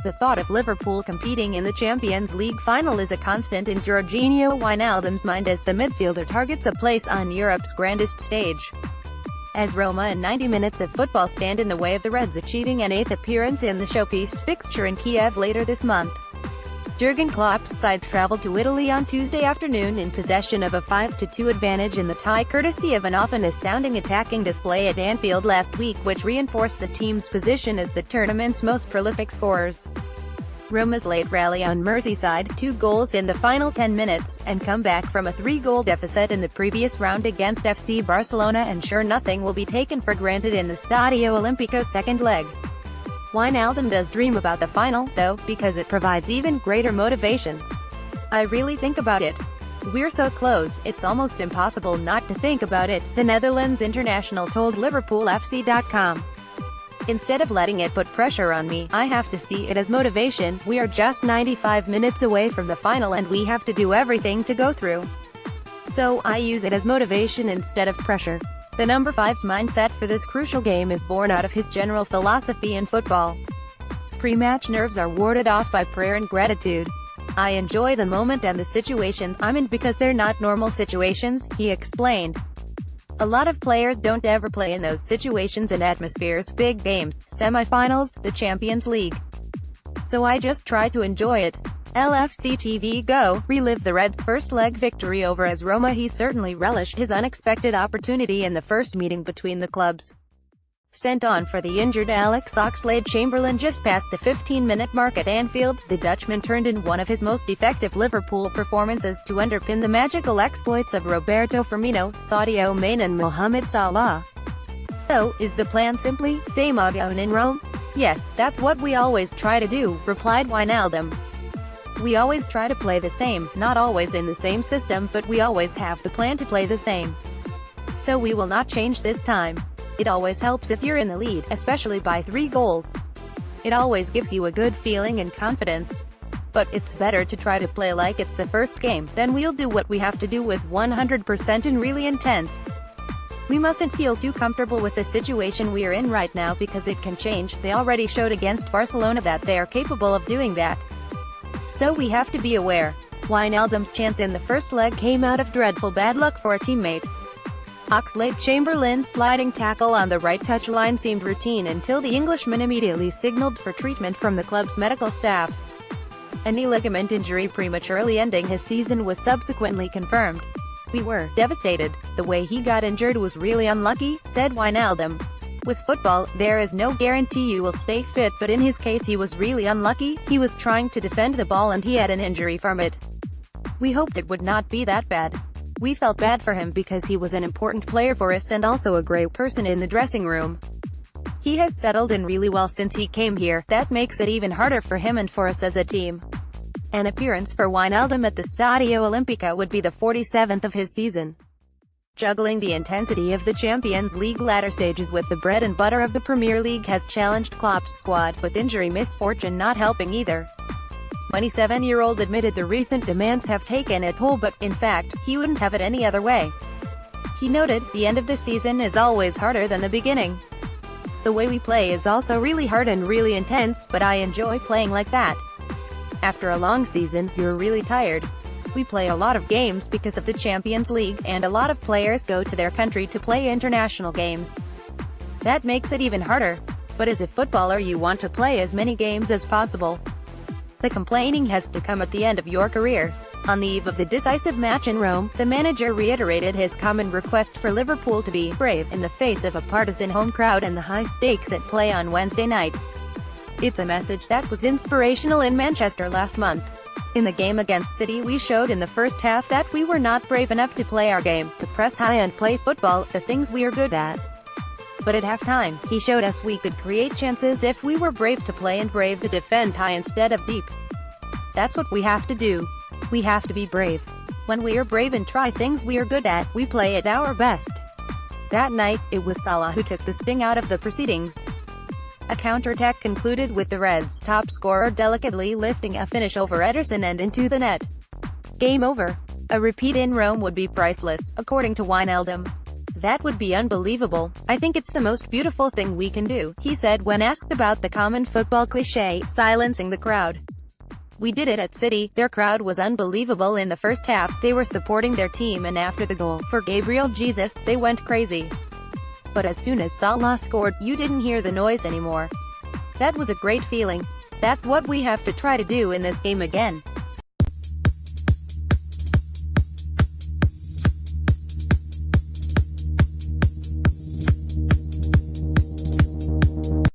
The thought of Liverpool competing in the Champions League final is a constant in Georginio Wijnaldum's mind as the midfielder targets a place on Europe's grandest stage. As Roma and 90 minutes of football stand in the way of the Reds achieving an 8th appearance in the showpiece fixture in Kiev later this month. Jürgen Klopp's side traveled to Italy on Tuesday afternoon in possession of a 5-2 advantage in the tie courtesy of an often astounding attacking display at Anfield last week, which reinforced the team's position as the tournament's most prolific scorers. Roma's late rally on Merseyside, 2 goals in the final 10 minutes, and come back from a 3-goal deficit in the previous round against FC Barcelona ensure nothing will be taken for granted in the Stadio Olimpico's second leg. Wijnaldum does dream about the final, though, because it provides even greater motivation. "I really think about it. We're so close, it's almost impossible not to think about it," the Netherlands international told LiverpoolFC.com. "Instead of letting it put pressure on me, I have to see it as motivation. We are just 95 minutes away from the final and we have to do everything to go through. So, I use it as motivation instead of pressure." The number 5's mindset for this crucial game is born out of his general philosophy in football. Pre-match nerves are warded off by prayer and gratitude. "I enjoy the moment and the situations I'm in because they're not normal situations," he explained. "A lot of players don't ever play in those situations and atmospheres, big games, semi-finals, the Champions League. So I just try to enjoy it." LFC TV Go, relive the Reds' first leg victory over AS Roma. He certainly relished his unexpected opportunity in the first meeting between the clubs. Sent on for the injured Alex Oxlade-Chamberlain just past the 15-minute mark at Anfield, the Dutchman turned in one of his most effective Liverpool performances to underpin the magical exploits of Roberto Firmino, Sadio Mane and Mohamed Salah. "So, is the plan simply, same again in Rome?" "Yes, that's what we always try to do," replied Wijnaldum. "We always try to play the same, not always in the same system, but we always have the plan to play the same. So we will not change this time. It always helps if you're in the lead, especially by 3 goals. It always gives you a good feeling and confidence. But it's better to try to play like it's the first game, then we'll do what we have to do with 100% and really intense. We mustn't feel too comfortable with the situation we are in right now because it can change. They already showed against Barcelona that they are capable of doing that. So we have to be aware." Wijnaldum's chance in the first leg came out of dreadful bad luck for a teammate. Oxlade-Chamberlain's sliding tackle on the right touchline seemed routine until the Englishman immediately signaled for treatment from the club's medical staff. A knee ligament injury prematurely ending his season was subsequently confirmed. "We were devastated. The way he got injured was really unlucky," said Wijnaldum. "With football, there is no guarantee you will stay fit, but in his case he was really unlucky. He was trying to defend the ball and he had an injury from it. We hoped it would not be that bad. We felt bad for him because he was an important player for us and also a great person in the dressing room. He has settled in really well since he came here. That makes it even harder for him and for us as a team." An appearance for Wijnaldum at the Stadio Olimpico would be the 47th of his season. Juggling the intensity of the Champions League latter stages with the bread and butter of the Premier League has challenged Klopp's squad, with injury misfortune not helping either. 27-year-old admitted the recent demands have taken a toll, but, in fact, he wouldn't have it any other way. He noted, "The end of the season is always harder than the beginning. The way we play is also really hard and really intense, but I enjoy playing like that. After a long season, you're really tired. We play a lot of games because of the Champions League, and a lot of players go to their country to play international games. That makes it even harder. But as a footballer you want to play as many games as possible. The complaining has to come at the end of your career." On the eve of the decisive match in Rome, the manager reiterated his common request for Liverpool to be brave in the face of a partisan home crowd and the high stakes at play on Wednesday night. "It's a message that was inspirational in Manchester last month. In the game against City we showed in the first half that we were not brave enough to play our game, to press high and play football, the things we are good at. But at halftime, he showed us we could create chances if we were brave to play and brave to defend high instead of deep. That's what we have to do. We have to be brave. When we are brave and try things we are good at, we play at our best." That night, it was Salah who took the sting out of the proceedings. A counterattack concluded with the Reds' top scorer delicately lifting a finish over Ederson and into the net. Game over. A repeat in Rome would be priceless, according to Wijnaldum. That would be unbelievable. I think it's the most beautiful thing we can do, he said when asked about the common football cliché, silencing the crowd. We did it at City. Their crowd was unbelievable in the first half. They were supporting their team, and after the goal for Gabriel Jesus, they went crazy. But as soon as Salah scored, you didn't hear the noise anymore. That was a great feeling. That's what we have to try to do in this game again.